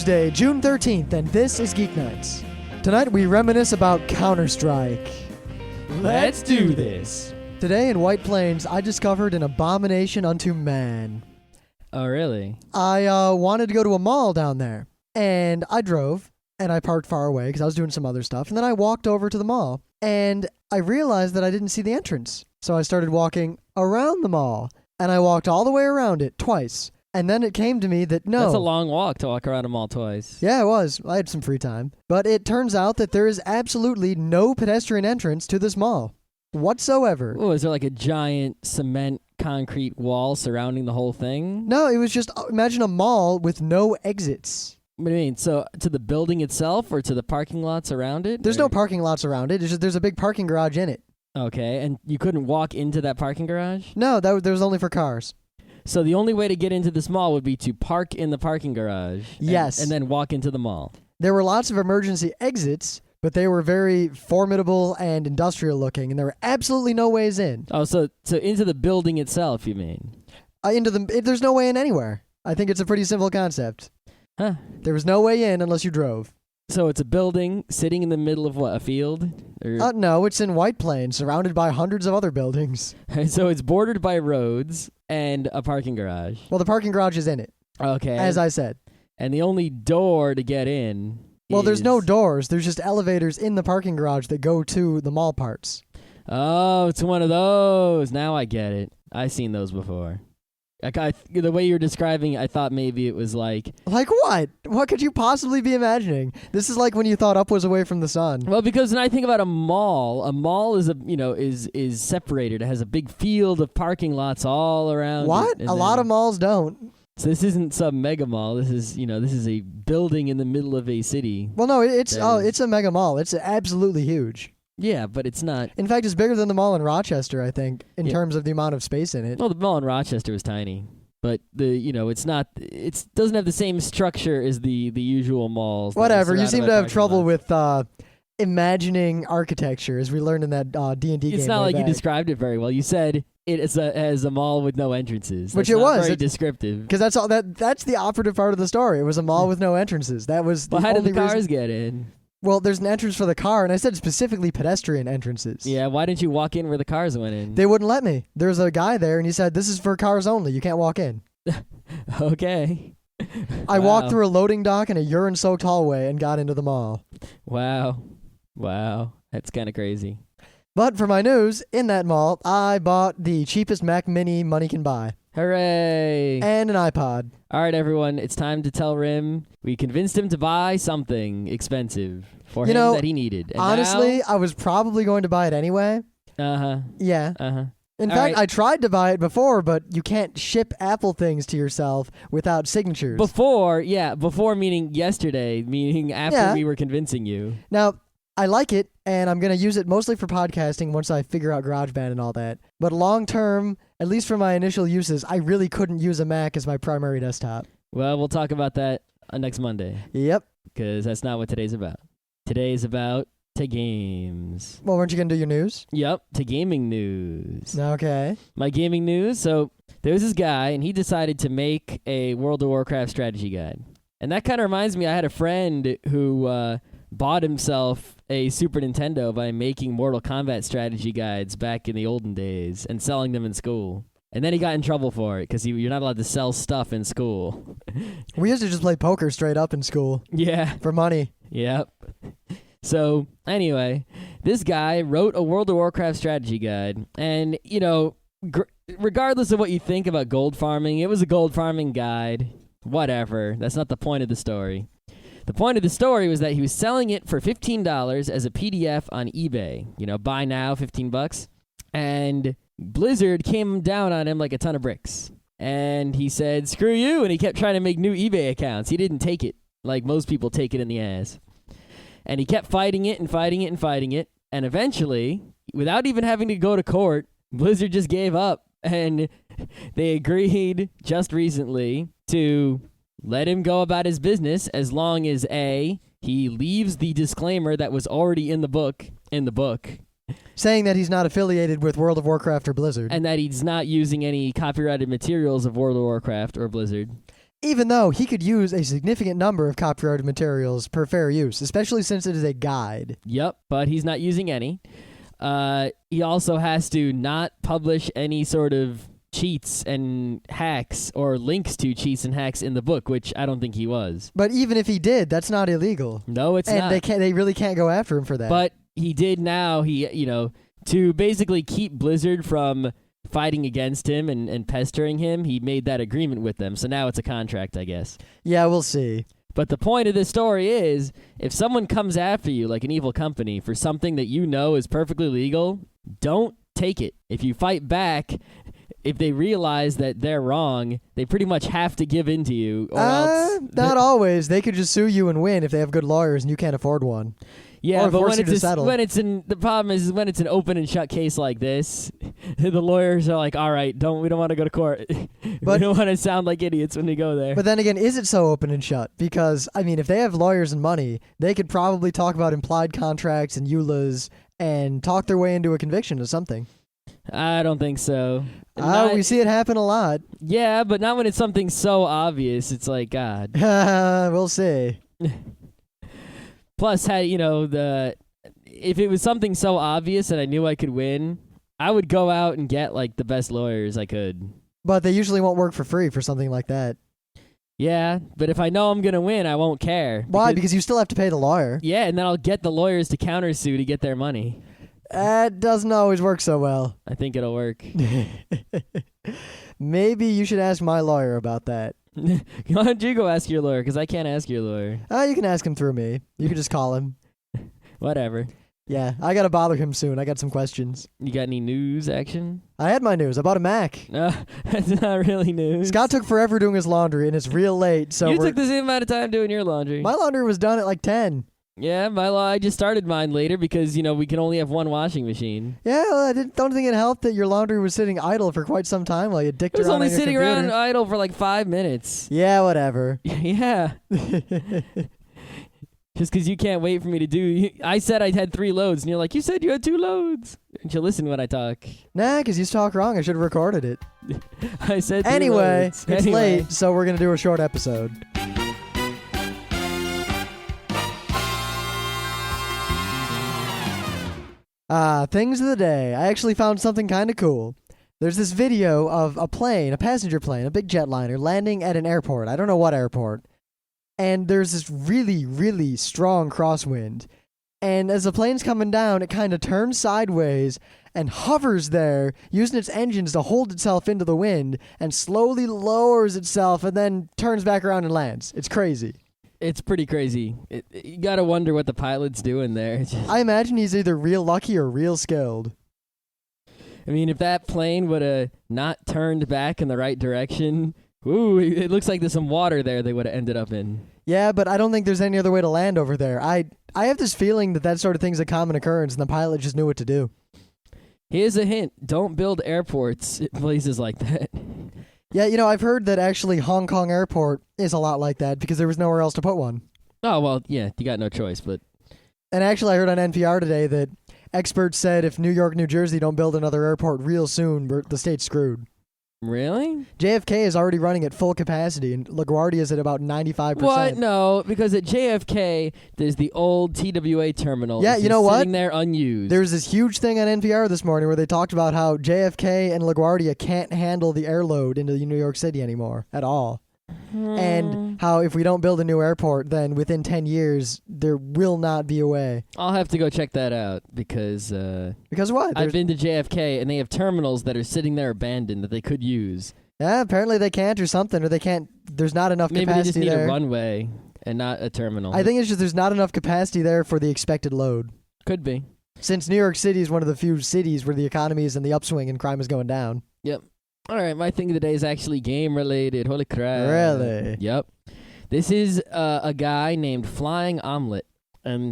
Tuesday, June 13th, and this is Geeknights. Tonight we reminisce about Counterstrike. Let's do this. Today in White Plains, I discovered an abomination unto man. Oh, really? I wanted to go to a mall down there, and I drove, and I parked far away because I was doing some other stuff, and then I walked over to the mall, and I realized that I didn't see the entrance. So I started walking around the mall, and I walked all the way around it twice. And then it came to me that no. That's a long walk to walk around a mall twice. Yeah, it was. I had some free time. But it turns out that there is absolutely no pedestrian entrance to this mall whatsoever. Oh, is there like a giant cement concrete wall surrounding the whole thing? No, it was just, imagine a mall with no exits. What do you mean? So to the building itself or to the parking lots around it? There's no parking lots around it. It's just there's a big parking garage in it. Okay, and you couldn't walk into that parking garage? No, that was only for cars. So the only way to get into this mall would be to park in the parking garage. Yes. And then walk into the mall. There were lots of emergency exits, but they were very formidable and industrial looking, and there were absolutely no ways in. Oh, so into the building itself, you mean? There's no way in anywhere. I think it's a pretty simple concept. Huh. There was no way in unless you drove. So it's a building sitting in the middle of what, a field? Or... No, it's in White Plains, surrounded by hundreds of other buildings. So it's bordered by roads and a parking garage. Well, the parking garage is in it. Okay. As I said. And the only door to get in Well, there's no doors. There's just elevators in the parking garage that go to the mall parts. Oh, it's one of those. Now I get it. I've seen those before. The way you're describing it, I thought maybe it was like... Like what? What could you possibly be imagining? This is like when you thought up was away from the sun. Well, because when I think about a mall is is separated. It has a big field of parking lots all around. What? A lot of malls don't. So this isn't some mega mall. This is a building in the middle of a city. Well, no, it's a mega mall. It's absolutely huge. Yeah, but it's not. In fact, it's bigger than the mall in Rochester, I think, in terms of the amount of space in it. Well, the mall in Rochester is tiny, but it's not. It doesn't have the same structure as the usual malls. Whatever. You seem to have trouble with imagining architecture, as we learned in that D&D game. It's not like you described it very well. You said it is as a mall with no entrances. Which it was. Very descriptive. Because that's all. That's the operative part of the story. It was a mall with no entrances. That was. Well, how did the cars get in? Well, there's an entrance for the car, and I said specifically pedestrian entrances. Yeah, why didn't you walk in where the cars went in? They wouldn't let me. There was a guy there, and he said, "This is for cars only. You can't walk in." Okay. I walked through a loading dock and a urine-soaked hallway and got into the mall. Wow. That's kind of crazy. But for my news, in that mall, I bought the cheapest Mac Mini money can buy. Hooray! And an iPod. All right, everyone, it's time to tell Rim we convinced him to buy something expensive for him that he needed. And honestly, I was probably going to buy it anyway. Uh-huh. Yeah. Uh-huh. In fact, I tried to buy it before, but you can't ship Apple things to yourself without signatures. Before meaning yesterday, meaning after we were convincing you. Now, I like it, and I'm going to use it mostly for podcasting once I figure out GarageBand and all that. But long term, at least for my initial uses, I really couldn't use a Mac as my primary desktop. Well, we'll talk about that next Monday. Yep. Because that's not what today's about. Today's about to games. Well, weren't you going to do your news? Yep, to gaming news. Okay. My gaming news, so there was this guy, and he decided to make a World of Warcraft strategy guide. And that kind of reminds me, I had a friend who bought himself a Super Nintendo by making Mortal Kombat strategy guides back in the olden days and selling them in school. And then he got in trouble for it because you're not allowed to sell stuff in school. We used to just play poker straight up in school. Yeah. For money. Yep. So, anyway, this guy wrote a World of Warcraft strategy guide. And, regardless of what you think about gold farming, it was a gold farming guide. Whatever. That's not the point of the story. The point of the story was that he was selling it for $15 as a PDF on eBay. Buy now, $15. And Blizzard came down on him like a ton of bricks. And he said, screw you, and he kept trying to make new eBay accounts. He didn't take it like most people take it in the ass. And he kept fighting it and fighting it and fighting it. And eventually, without even having to go to court, Blizzard just gave up. And they agreed just recently to let him go about his business as long as A, he leaves the disclaimer that was already in the book. Saying that he's not affiliated with World of Warcraft or Blizzard. And that he's not using any copyrighted materials of World of Warcraft or Blizzard. Even though he could use a significant number of copyrighted materials per fair use, especially since it is a guide. Yep, but he's not using any. He also has to not publish any sort of cheats and hacks or links to cheats and hacks in the book, which I don't think he was. But even if he did, that's not illegal. No, it's not. And they really can't go after him for that. But he did now. To basically keep Blizzard from fighting against him and pestering him, he made that agreement with them. So now it's a contract, I guess. Yeah, we'll see. But the point of this story is, if someone comes after you like an evil company for something that you know is perfectly legal, don't take it. If you fight back, if they realize that they're wrong, they pretty much have to give in to you. Or else not always. They could just sue you and win if they have good lawyers and you can't afford one. Yeah, but when it's an open and shut case like this, the lawyers are like, all right, we don't want to go to court. We don't want to sound like idiots when we go there. But then again, is it so open and shut? Because, I mean, if they have lawyers and money, they could probably talk about implied contracts and EULAs and talk their way into a conviction or something. I don't think so. We see it happen a lot. Yeah, but not when it's something so obvious. It's like, God. We'll see. Plus, if it was something so obvious and I knew I could win, I would go out and get like the best lawyers I could. But they usually won't work for free for something like that. Yeah, but if I know I'm gonna win, I won't care. Why? Because you still have to pay the lawyer. Yeah, and then I'll get the lawyers to countersue to get their money. That doesn't always work so well. I think it'll work. Maybe you should ask my lawyer about that. Why don't you go ask your lawyer? Because I can't ask your lawyer. You can ask him through me. You can just call him. Whatever. Yeah, I gotta bother him soon. I got some questions. You got any news action? I had my news. I bought a Mac. That's not really news. Scott took forever doing his laundry, and it's real late. So you took the same amount of time doing your laundry. My laundry was done at like 10. Yeah, I just started mine later because, we can only have one washing machine. Yeah, well, I don't think it helped that your laundry was sitting idle for quite some time while you dicked around on your computer. It was only sitting around idle for like 5 minutes. Yeah, whatever. Yeah. Just because you can't wait for me to do... I said I had 3 loads, and you're like, you said you had 2 loads. And you listen when I talk. Nah, because you talk wrong. I should have recorded it. I said 3 anyway, loads. It's late, so we're going to do a short episode. Things of the day. I actually found something kind of cool. There's this video of a passenger plane, a big jetliner, landing at an airport. I don't know what airport. And there's this really, really strong crosswind. And as the plane's coming down, it kind of turns sideways and hovers there, using its engines to hold itself into the wind, and slowly lowers itself and then turns back around and lands. It's crazy. It's pretty crazy. You gotta wonder what the pilot's doing there. I imagine he's either real lucky or real skilled. I mean, if that plane would have not turned back in the right direction, it looks like there's some water there they would have ended up in. Yeah, but I don't think there's any other way to land over there. I have this feeling that sort of thing's a common occurrence, and the pilot just knew what to do. Here's a hint. Don't build airports at places like that. Yeah, I've heard that actually Hong Kong Airport is a lot like that because there was nowhere else to put one. Oh, well, yeah, you got no choice, but... And actually, I heard on NPR today that experts said if New York, New Jersey don't build another airport real soon, the state's screwed. Really? JFK is already running at full capacity, and LaGuardia is at about 95%. What? No, because at JFK, there's the old TWA terminal. Yeah, you know what? Sitting there unused. There was this huge thing on NPR this morning where they talked about how JFK and LaGuardia can't handle the air load into New York City anymore at all. And how if we don't build a new airport, then within 10 years, there will not be a way. I'll have to go check that out because... Because what? I've been to JFK, and they have terminals that are sitting there abandoned that they could use. Yeah, apparently they can't or something, or they can't... There's not enough capacity there. Maybe they just need a runway and not a terminal. I think it's just there's not enough capacity there for the expected load. Could be. Since New York City is one of the few cities where the economy is in the upswing and crime is going down. Yep. All right, my thing of the day is actually game-related. Holy crap. Really? Yep. This is a guy named Flying Omelet.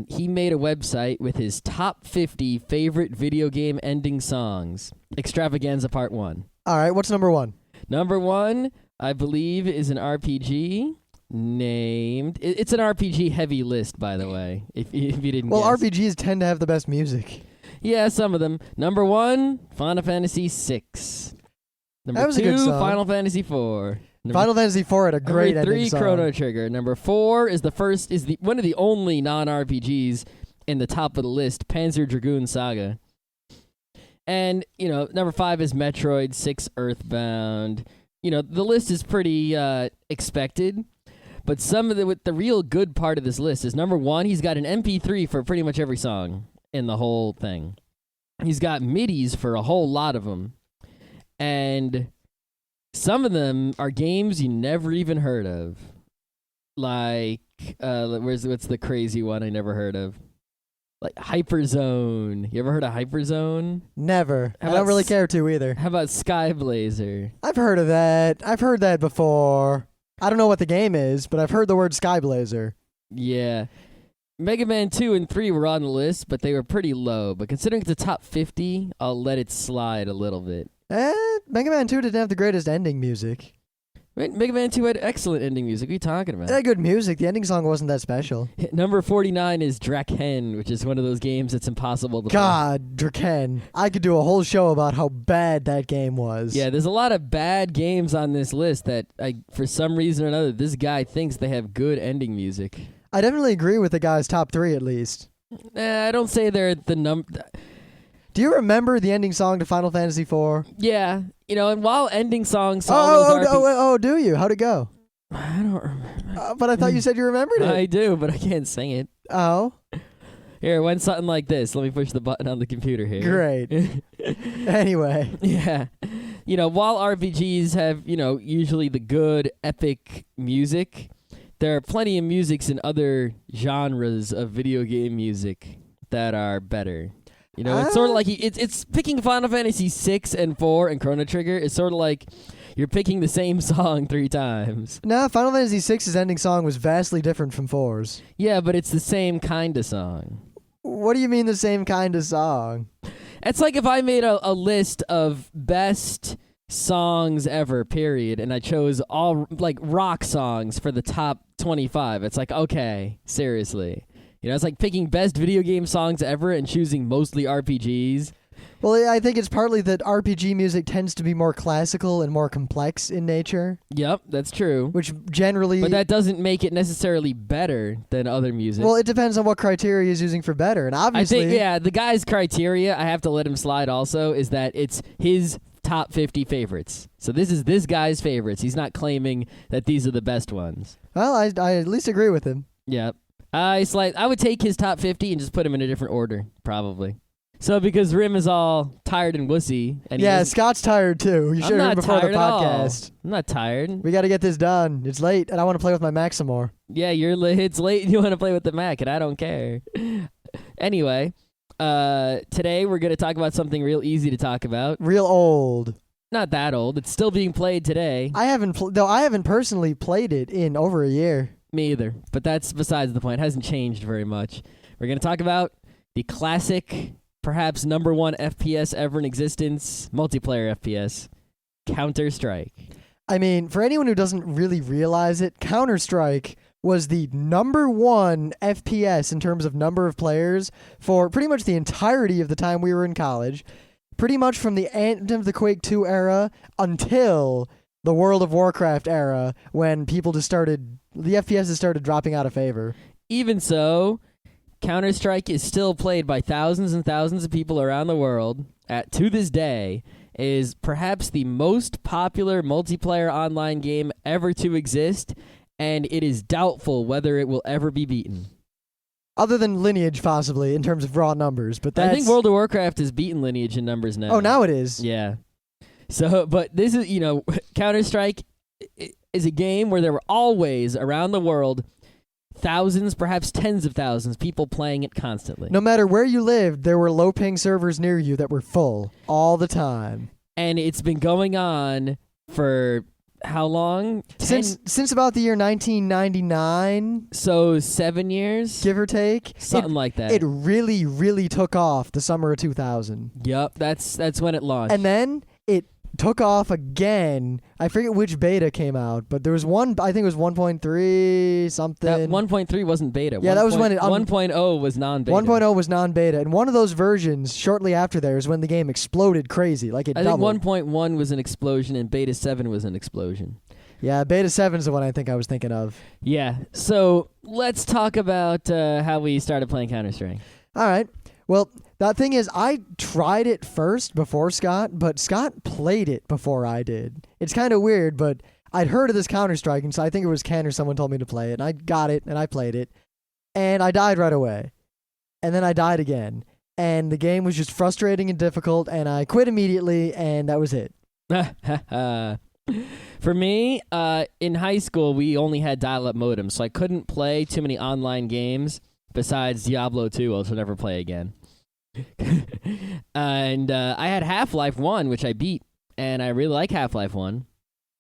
He made a website with his top 50 favorite video game ending songs. Extravaganza Part 1. All right, what's number 1? Number 1, I believe, is an RPG named... It's an RPG-heavy list, by the way, if you didn't guess. Well, RPGs tend to have the best music. Yeah, some of them. Number 1, Final Fantasy VI. Number That was 2, a good song. Final Fantasy IV. Final Fantasy IV had a great Number 3, ending song. Chrono Trigger. Number 4 is one of the only non-RPGs in the top of the list, Panzer Dragoon Saga. And, number 5 is Metroid, 6 Earthbound. The list is pretty expected, but the real good part of this list is number 1, he's got an MP3 for pretty much every song in the whole thing. He's got MIDIs for a whole lot of them. And some of them are games you never even heard of. Like, what's the crazy one I never heard of? Like Hyperzone. You ever heard of Hyperzone? Never. I don't really care to either. How about Skyblazer? I've heard of that. I've heard that before. I don't know what the game is, but I've heard the word Skyblazer. Yeah. Mega Man 2 and 3 were on the list, but they were pretty low. But considering it's a top 50, I'll let it slide a little bit. Mega Man 2 didn't have the greatest ending music. Mega Man 2 had excellent ending music. What are you talking about? It had good music. The ending song wasn't that special. Number 49 is Draken, which is one of those games that's impossible to play. God, Draken. I could do a whole show about how bad that game was. Yeah, there's a lot of bad games on this list that, for some reason or another, this guy thinks they have good ending music. I definitely agree with the guy's top 3 at least. I don't say they're the number. Do you remember the ending song to Final Fantasy IV? Yeah. And while ending songs... do you? How'd it go? I don't remember. But I thought you said you remembered it. I do, but I can't sing it. Oh? Here, it went something like this. Let me push the button on the computer here. Great. Anyway. Yeah. While RPGs have, usually the good, epic music, there are plenty of musics in other genres of video game music that are better. It's sort of like it's picking Final Fantasy 6 and 4 and Chrono Trigger. It's sort of like you're picking the same song 3 times. Nah, Final Fantasy 6's ending song was vastly different from 4's. Yeah, but it's the same kind of song. What do you mean the same kind of song? It's like if I made a list of best songs ever, period, and I chose all like rock songs for the top 25. It's like, okay, seriously. It's like picking best video game songs ever and choosing mostly RPGs. Well, I think it's partly that RPG music tends to be more classical and more complex in nature. Yep, that's true. Which generally... But that doesn't make it necessarily better than other music. Well, it depends on what criteria he's using for better. And obviously... I think, the guy's criteria, I have to let him slide also, is that it's his top 50 favorites. So this is this guy's favorites. He's not claiming that these are the best ones. Well, I at least agree with him. Yep. I would take his top 50 and just put them in a different order, probably. So because Rim is all tired and wussy. And Scott's tired too. You should have heard before the podcast. I'm not tired. We got to get this done. It's late, and I want to play with my Mac some more. Yeah, it's late and you want to play with the Mac, and I don't care. Anyway, today we're going to talk about something real easy to talk about. Real old. Not that old. It's still being played today. I haven't personally played it in over a year. Me either, but that's besides the point. It hasn't changed very much. We're going to talk about the classic, perhaps number 1 FPS ever in existence, multiplayer FPS, Counterstrike. I mean, for anyone who doesn't really realize it, Counterstrike was the number 1 FPS in terms of number of players for pretty much the entirety of the time we were in college, pretty much from the end of the Quake 2 era until the World of Warcraft era, when the FPS started dropping out of favor. Even so, Counter-Strike is still played by thousands and thousands of people around the world. To this day, is perhaps the most popular multiplayer online game ever to exist, and it is doubtful whether it will ever be beaten. Other than Lineage, possibly, in terms of raw numbers. But I think World of Warcraft has beaten Lineage in numbers now. Oh, now it is? Yeah. So, but this is, Counter-Strike is a game where there were always, around the world, thousands, perhaps tens of thousands, people playing it constantly. No matter where you lived, there were low-ping servers near you that were full all the time. And it's been going on for how long? Since about the year 1999. So 7 years? Give or take. Something like that. It really, really took off the summer of 2000. Yep, that's when it launched. And then it took off again. I forget which beta came out, but there was one, I think it was 1.3 something. That 1.3 wasn't beta. Yeah, that was when it... 1.0 was non-beta. 1.0 was non-beta, and one of those versions, shortly after there, is when the game exploded crazy, like it doubled. I think 1.1 was an explosion, and beta 7 was an explosion. Yeah, Beta 7's the one I think I was thinking of. Yeah. So let's talk about how we started playing Counter-Strike. All right. Well, the thing is, I tried it first before Scott, but Scott played it before I did. It's kind of weird, but I'd heard of this Counter-Strike, and so I think it was Ken or someone told me to play it, and I got it, and I played it, and I died right away. And then I died again, and the game was just frustrating and difficult, and I quit immediately, and that was it. For me, in high school, we only had dial-up modems, so I couldn't play too many online games besides Diablo 2, which I'll never play again. And I had Half-Life 1, which I beat, and I really like Half-Life 1.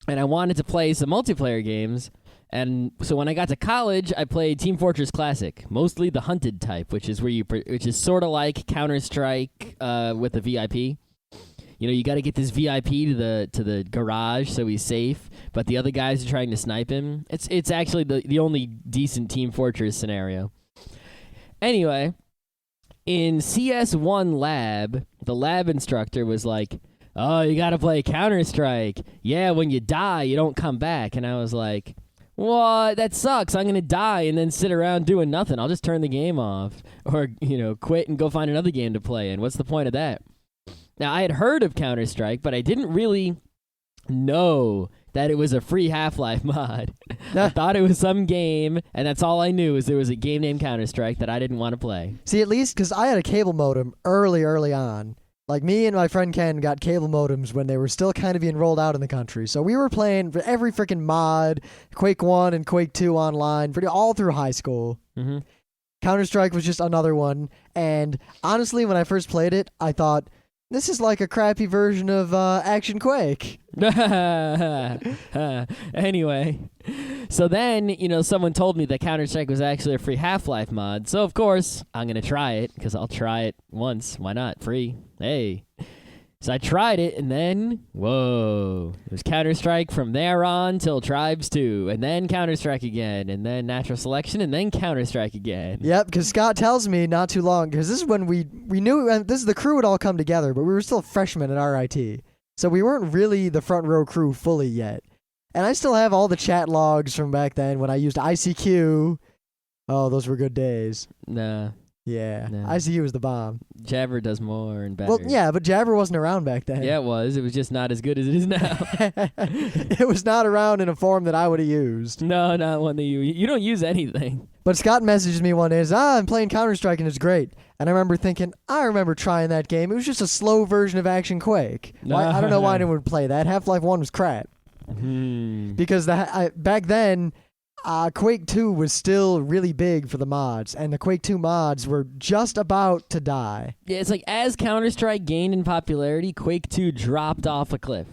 And I wanted to play some multiplayer games, and so when I got to college, I played Team Fortress Classic, mostly the hunted type, which is which is sort of like Counter-Strike with the VIP. You know, you got to get this VIP to the garage so he's safe, but the other guys are trying to snipe him. It's actually the only decent Team Fortress scenario. Anyway, in CS1 lab, the lab instructor was like, "Oh, you got to play Counter-Strike. Yeah, when you die, you don't come back." And I was like, "What? That sucks. I'm going to die and then sit around doing nothing. I'll just turn the game off or, quit and go find another game to play in. What's the point of that?" Now, I had heard of Counter-Strike, but I didn't really know that it was a free Half-Life mod. I thought it was some game, and that's all I knew is there was a game named Counter-Strike that I didn't want to play. See, at least because I had a cable modem early on. Like, me and my friend Ken got cable modems when they were still kind of being rolled out in the country. So we were playing for every freaking mod, Quake 1 and Quake 2 online, all through high school. Mm-hmm. Counter-Strike was just another one. And honestly, when I first played it, I thought, this is like a crappy version of Action Quake. Anyway, so then, someone told me that Counter-Strike was actually a free Half-Life mod. So, of course, I'm going to try it because I'll try it once. Why not? Free. Hey. So I tried it, and then, whoa, it was Counter-Strike from there on till Tribes 2, and then Counter-Strike again, and then Natural Selection, and then Counter-Strike again. Yep, because Scott tells me not too long, because this is when we knew, and this is the crew would all come together, but we were still freshmen at RIT, so we weren't really the front row crew fully yet. And I still have all the chat logs from back then when I used ICQ. Oh, those were good days. Nah. Yeah, No. ICU was the bomb. Jabber does more and better. Well, yeah, but Jabber wasn't around back then. Yeah, it was. It was just not as good as it is now. It was not around in a form that I would have used. No, not one that you don't use anything. But Scott messaged me one day, I'm playing Counter-Strike and it's great. And I remember thinking, I remember trying that game. It was just a slow version of Action Quake. I don't know why anyone would play that. Half-Life 1 was crap. Because back then, Quake 2 was still really big for the mods, and the Quake 2 mods were just about to die. Yeah, it's like as Counter-Strike gained in popularity, Quake 2 dropped off a cliff.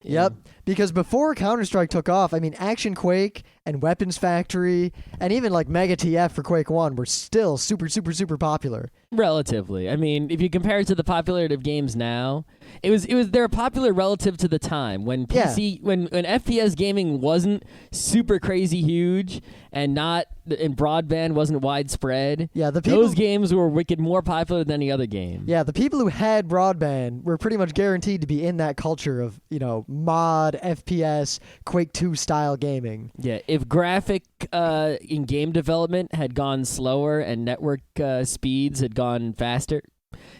Yep, because before Counter-Strike took off, Action Quake and Weapons Factory and even like Mega TF for Quake 1 were still super, super, super popular. Relatively. If you compare it to the popularity of games now, they're popular relative to the time when when FPS gaming wasn't super crazy huge and broadband wasn't widespread. Yeah, those games were wicked more popular than any other game. Yeah, the people who had broadband were pretty much guaranteed to be in that culture of, mod, FPS, Quake 2 style gaming. Yeah, if graphic in game development had gone slower and network speeds had gone faster,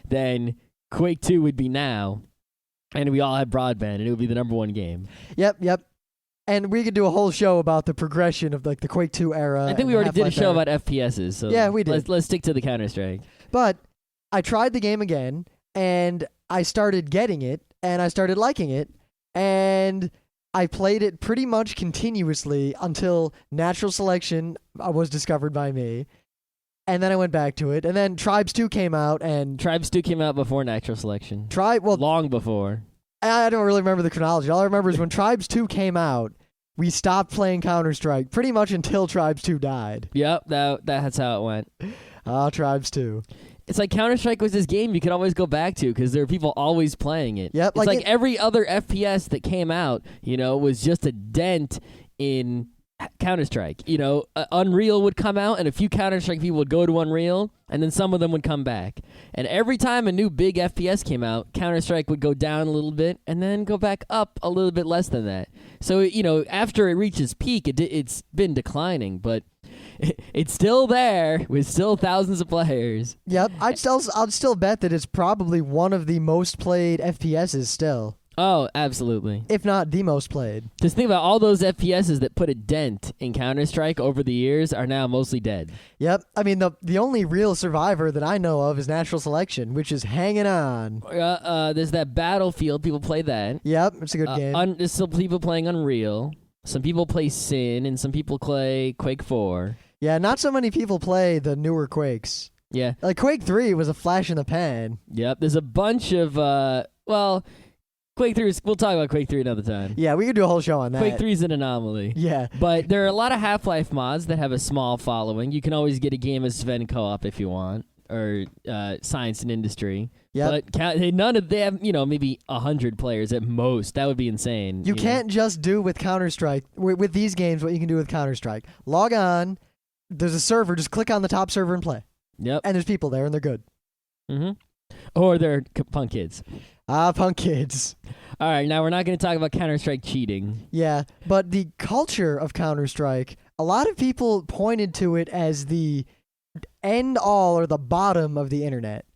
then Quake 2 would be now, and we all had broadband, and it would be the number one game. Yep. And we could do a whole show about the progression of like the Quake 2 era. I think we already did a show about FPSs, so yeah, we did. Let's stick to the Counter-Strike. But I tried the game again, and I started getting it, and I started liking it, and I played it pretty much continuously until Natural Selection was discovered by me. And then I went back to it. And then Tribes 2 came out. And Tribes 2 came out before Natural Selection. Long before. I don't really remember the chronology. All I remember is when Tribes 2 came out, we stopped playing Counter-Strike pretty much until Tribes 2 died. Yep, that's how it went. Tribes 2. It's like Counter-Strike was this game you could always go back to because there are people always playing it. Yep, it's like every other FPS that came out, was just a dent in Counterstrike. Unreal would come out, and a few Counterstrike people would go to Unreal, and then some of them would come back. And every time a new big FPS came out, Counterstrike would go down a little bit, and then go back up a little bit less than that. So after it reaches peak, it's been declining, but it's still there with still thousands of players. Yep, I'd still bet that it's probably one of the most played FPSs still. Oh, absolutely. If not the most played. Just think about all those FPSs that put a dent in Counter-Strike over the years are now mostly dead. Yep. I mean, the only real survivor that I know of is Natural Selection, which is hanging on. There's that Battlefield. People play that. Yep, it's a good game. There's still people playing Unreal. Some people play Sin, and some people play Quake 4. Yeah, not so many people play the newer Quakes. Yeah. Like, Quake 3 was a flash in the pan. Yep. There's a bunch of, Quake 3 we'll talk about Quake 3 another time. Yeah, we could do a whole show on that. Quake 3 is an anomaly. Yeah. But there are a lot of Half-Life mods that have a small following. You can always get a game of Sven co-op if you want, or Science and Industry. Yeah. But they have, maybe 100 players at most. That would be insane. You can't just do with Counter-Strike, with these games, what you can do with Counter-Strike. Log on, there's a server, just click on the top server and play. Yep. And there's people there, and they're good. Mm-hmm. Or they're punk kids. Punk kids. All right, now we're not going to talk about Counter-Strike cheating. Yeah, but the culture of Counter-Strike, a lot of people pointed to it as the end-all or the bottom of the internet.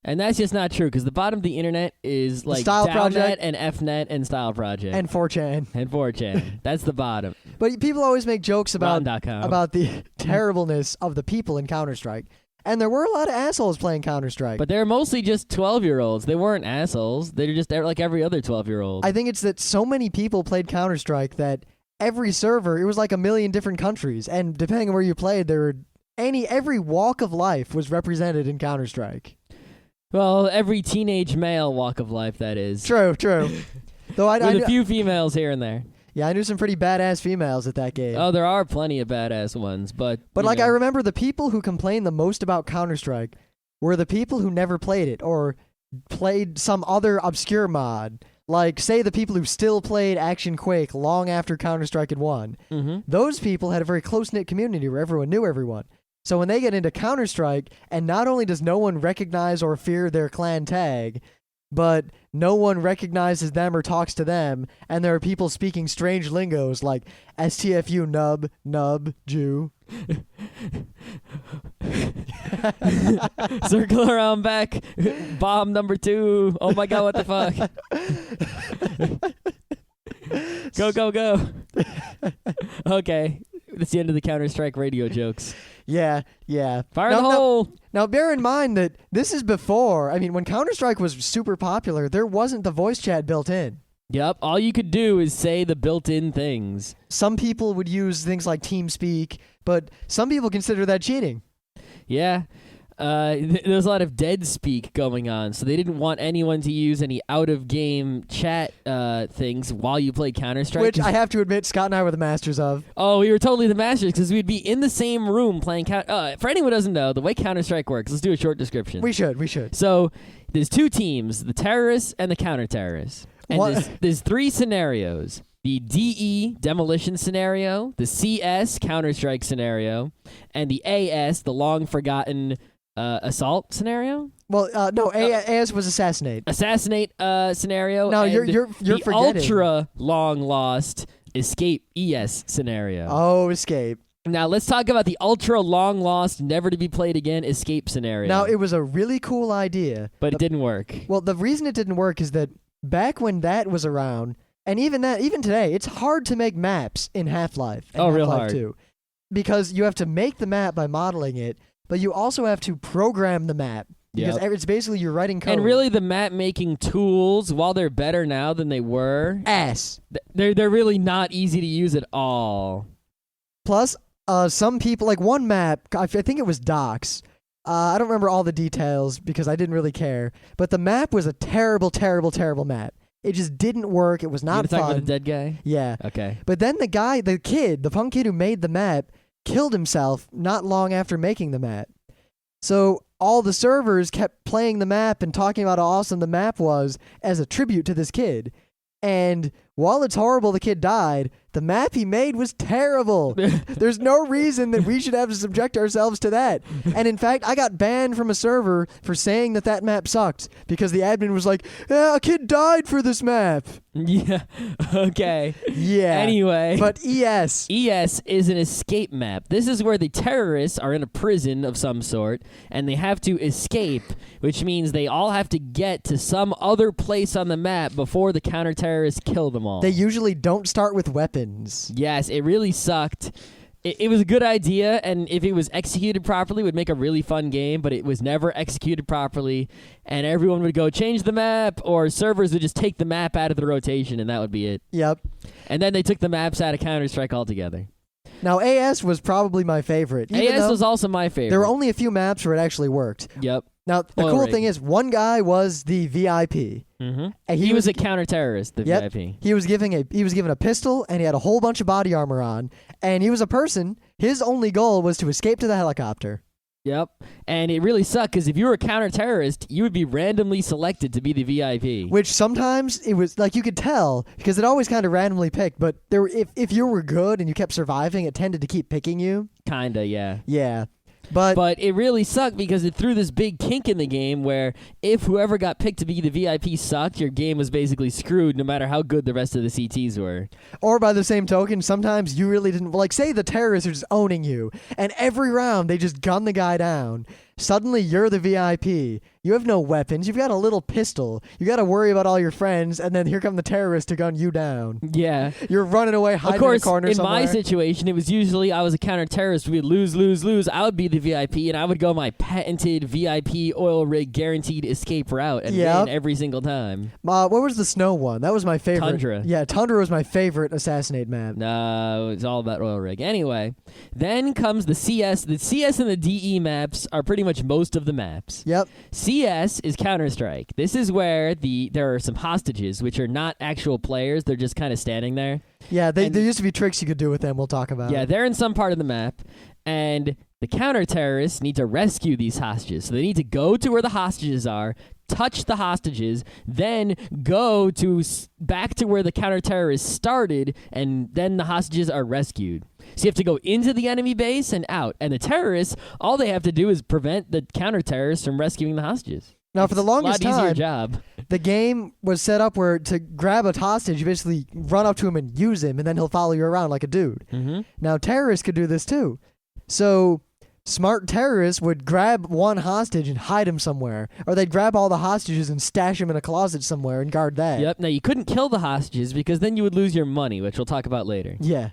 And that's just not true, because the bottom of the internet is like Downnet and FNet and Style Project. And 4chan. And 4chan. That's the bottom. But people always make jokes about the terribleness of the people in Counter-Strike. And there were a lot of assholes playing Counter-Strike. But they're mostly just 12-year-olds. They weren't assholes. They're like every other 12-year-old. I think it's that so many people played Counter-Strike that every server, it was like 1 million different countries. And depending on where you played, there were every walk of life was represented in Counter-Strike. Well, every teenage male walk of life, that is. True. Though With a few females here and there. Yeah, I knew some pretty badass females at that game. Oh, there are plenty of badass ones, but I remember the people who complained the most about Counter-Strike were the people who never played it or played some other obscure mod. Like, say, the people who still played Action Quake long after Counter-Strike had won. Mm-hmm. Those people had a very close-knit community where everyone knew everyone. So when they get into Counter-Strike, and not only does no one recognize or fear their clan tag, but no one recognizes them or talks to them, and there are people speaking strange lingos like STFU nub, Jew. Circle around back, bomb number 2. Oh my god, what the fuck? Go. Okay, that's the end of the Counter-Strike radio jokes. Yeah. Fire in the hole! Now, bear in mind that this is before, when Counter-Strike was super popular, there wasn't the voice chat built in. Yep, all you could do is say the built-in things. Some people would use things like TeamSpeak, but some people consider that cheating. Yeah. There's a lot of dead speak going on, so they didn't want anyone to use any out-of-game chat things while you play Counter-Strike. Which I have to admit, Scott and I were the masters of. Oh, we were totally the masters, because we'd be in the same room playing for anyone who doesn't know, the way Counter-Strike works, let's do a short description. We should. So, there's 2 teams, the terrorists and the counter-terrorists. And there's 3 scenarios. The DE, demolition scenario, the CS, Counter-Strike scenario, and the AS, the long-forgotten assault scenario? Well, no, AS was assassinate. Assassinate scenario. No, you're the forgetting. ultra long lost escape ES scenario. Oh, escape. Now let's talk about the ultra long lost, never to be played again escape scenario. Now it was a really cool idea, but it didn't work. Well, the reason it didn't work is that back when that was around, and even today, it's hard to make maps in Half-Life. Oh, real Half-Life hard. 2, because you have to make the map by modeling it. But you also have to program the map, because it's basically you're writing code. And really, the map-making tools, while they're better now than they were, they're really not easy to use at all. Plus, some people, like one map, I think it was Docks. I don't remember all the details because I didn't really care. But the map was a terrible, terrible, terrible map. It just didn't work. It was not fun. You talking about the dead guy? Yeah. Okay. But then the punk kid who made the map, killed himself not long after making the map. So all the servers kept playing the map and talking about how awesome the map was as a tribute to this kid. And while it's horrible the kid died, the map he made was terrible. There's no reason that we should have to subject ourselves to that. And in fact, I got banned from a server for saying that map sucked because the admin was like, a kid died for this map. Yeah. Okay. Yeah. Anyway. But ES. ES is an escape map. This is where the terrorists are in a prison of some sort, and they have to escape, which means they all have to get to some other place on the map before the counter-terrorists kill them all. They usually don't start with weapons. Yes, it really sucked. It was a good idea, and if it was executed properly, it would make a really fun game, but it was never executed properly, and everyone would go change the map, or servers would just take the map out of the rotation, and that would be it. Yep. And then they took the maps out of Counterstrike altogether. Now, AS was probably my favorite. AS was also my favorite. There were only a few maps where it actually worked. Yep. Now, the cool thing is, one guy was the VIP. Mm-hmm. And he was a counter-terrorist, the VIP. He was given a pistol, and he had a whole bunch of body armor on. And he was a person. His only goal was to escape to the helicopter. Yep. And it really sucked, because if you were a counter-terrorist, you would be randomly selected to be the VIP. Which sometimes, it was, like, you could tell, because it always kind of randomly picked, but if you were good and you kept surviving, it tended to keep picking you. Kinda, yeah. Yeah. But it really sucked because it threw this big kink in the game where if whoever got picked to be the VIP sucked, your game was basically screwed no matter how good the rest of the CTs were. Or by the same token, sometimes you really didn't... Like, say the terrorists are just owning you, and every round they just gun the guy down. Suddenly you're the VIP. You have no weapons. You've got a little pistol. You got to worry about all your friends, and then here come the terrorists to gun you down. Yeah. You're running away, hiding in a corner somewhere. In my situation, it was usually I was a counter-terrorist. We'd lose. I would be the VIP, and I would go my patented VIP oil rig guaranteed escape route and win every single time. What was the snow one? That was my favorite. Tundra. Yeah, Tundra was my favorite assassinate map. No, it's all about oil rig. Anyway, then comes the CS. The CS and the DE maps are pretty much most of the maps. Yep. CS is Counterstrike. This is where there are some hostages, which are not actual players. They're just kind of standing there. Yeah, there used to be tricks you could do with them. We'll talk about. Yeah, they're in some part of the map, and the counter-terrorists need to rescue these hostages. So they need to go to where the hostages are, touch the hostages, then go back to where the counter-terrorists started, and then the hostages are rescued. So you have to go into the enemy base and out. And the terrorists, all they have to do is prevent the counter-terrorists from rescuing the hostages. Now, for the longest time, time, job. The game was set up where to grab a hostage, you basically run up to him and use him, and then he'll follow you around like a dude. Mm-hmm. Now, terrorists could do this too. So smart terrorists would grab one hostage and hide him somewhere, or they'd grab all the hostages and stash them in a closet somewhere and guard that. Yep. Now, you couldn't kill the hostages because then you would lose your money, which we'll talk about later. Yeah.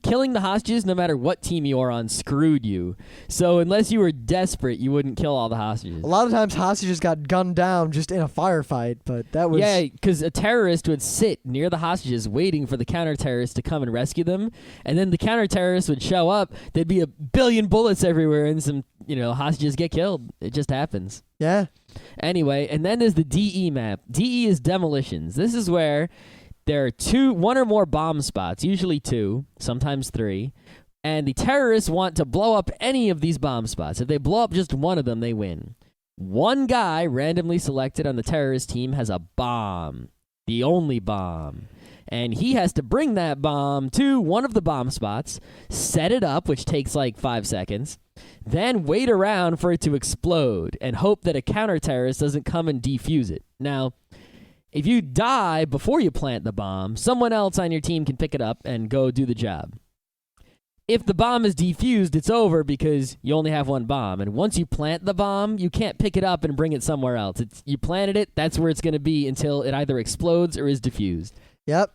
Killing the hostages, no matter what team you are on, screwed you. So unless you were desperate, you wouldn't kill all the hostages. A lot of times hostages got gunned down just in a firefight, but that was... Yeah, because a terrorist would sit near the hostages waiting for the counter-terrorist to come and rescue them, and then the counter-terrorist would show up, there'd be a billion bullets everywhere, and some, hostages get killed. It just happens. Yeah. Anyway, and then there's the DE map. DE is demolitions. This is where there are one or more bomb spots, usually 2, sometimes 3, and the terrorists want to blow up any of these bomb spots. If they blow up just one of them, they win. One guy randomly selected on the terrorist team has a bomb, the only bomb. And he has to bring that bomb to one of the bomb spots, set it up, which takes like 5 seconds, then wait around for it to explode and hope that a counter-terrorist doesn't come and defuse it. Now, if you die before you plant the bomb, someone else on your team can pick it up and go do the job. If the bomb is defused, it's over because you only have one bomb. And once you plant the bomb, you can't pick it up and bring it somewhere else. You planted it, that's where it's going to be until it either explodes or is defused. Yep.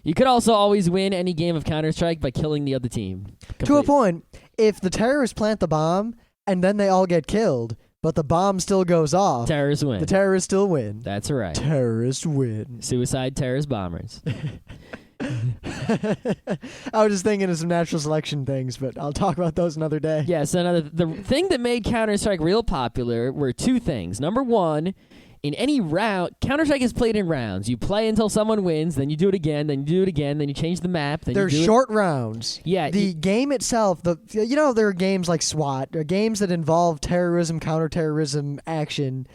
You could also always win any game of Counter-Strike by killing the other team. To a point, if the terrorists plant the bomb and then they all get killed, but the bomb still goes off, terrorists win. The terrorists still win. That's right. Terrorists win. Suicide terrorist bombers. I was just thinking of some natural selection things, but I'll talk about those another day. Yeah, so the thing that made Counter-Strike real popular were 2 things. Number 1, in any round, Counter-Strike is played in rounds. You play until someone wins, then you do it again, then you do it again, then you change the map. Then They're short rounds. Yeah. The game itself, there are games like SWAT, or games that involve terrorism, counterterrorism action.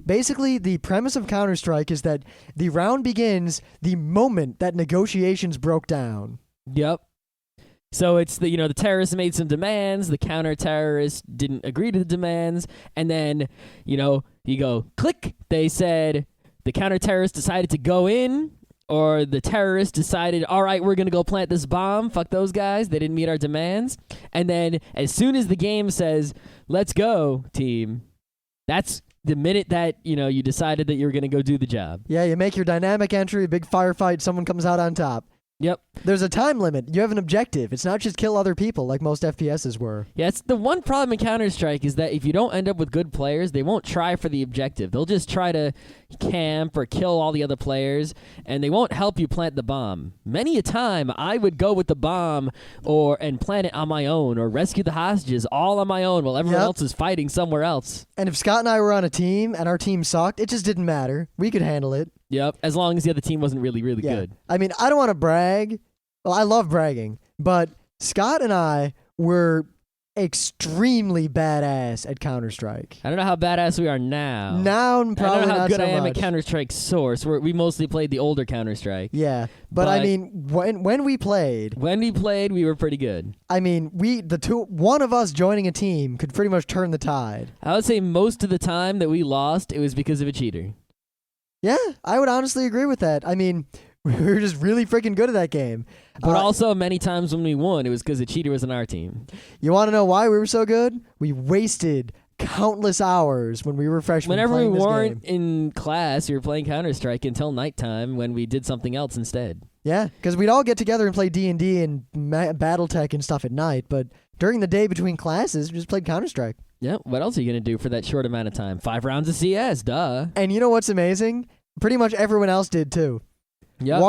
Basically, the premise of Counterstrike is that the round begins the moment that negotiations broke down. Yep. So it's the terrorists made some demands, the counter-terrorists didn't agree to the demands, and then, you go, click, they said the counter-terrorists decided to go in, or the terrorists decided, all right, we're going to go plant this bomb, fuck those guys, they didn't meet our demands, and then as soon as the game says, let's go, team, that's the minute that, you decided that you were going to go do the job. Yeah, you make your dynamic entry, a big firefight, someone comes out on top. Yep. There's a time limit. You have an objective. It's not just kill other people like most FPSs were. Yeah, it's the one problem in Counter-Strike is that if you don't end up with good players, they won't try for the objective. They'll just try to camp or kill all the other players, and they won't help you plant the bomb. Many a time, I would go with the bomb and plant it on my own, or rescue the hostages all on my own while everyone else is fighting somewhere else. And if Scott and I were on a team and our team sucked, it just didn't matter. We could handle it. Yep, as long as the other team wasn't really, really good. I mean, I don't want to brag. Well, I love bragging, but Scott and I were extremely badass at Counter-Strike. I don't know how badass we are now. Now, probably I don't know how not good so I am much. at Counter-Strike Source. We mostly played the older Counter-Strike. Yeah, but I mean, when we played, we were pretty good. I mean, one of us joining a team could pretty much turn the tide. I would say most of the time that we lost, it was because of a cheater. Yeah, I would honestly agree with that. I mean, we were just really freaking good at that game. But also, many times when we won, it was because the cheater was on our team. You want to know why we were so good? We wasted countless hours when we were freshmen. Whenever we weren't game. in class, we were playing Counter-Strike until nighttime when we did something else instead. Yeah, because we'd all get together and play D&D and Battletech and stuff at night, but during the day between classes, we just played Counter-Strike. Yeah, what else are you going to do for that short amount of time? 5 rounds of CS, duh. And you know what's amazing? Pretty much everyone else did too. Yep,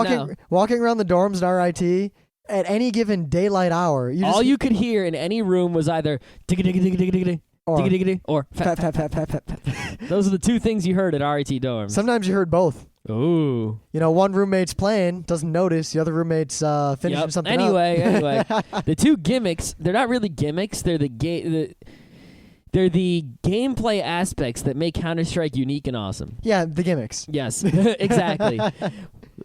walking aroont the dorms at RIT at any given daylight hour. You could hear in any room was either digga-digga-digga-digga-digga, digga-digga-digga, or fat. Those are the two things you heard at RIT dorms. Sometimes you heard both. Ooh. One roommate's playing, doesn't notice. The other roommate's finishing something up. Anyway, the two gimmicks, they're not really gimmicks. They're they're the gameplay aspects that make Counter-Strike unique and awesome. Yeah, the gimmicks. Yes, exactly.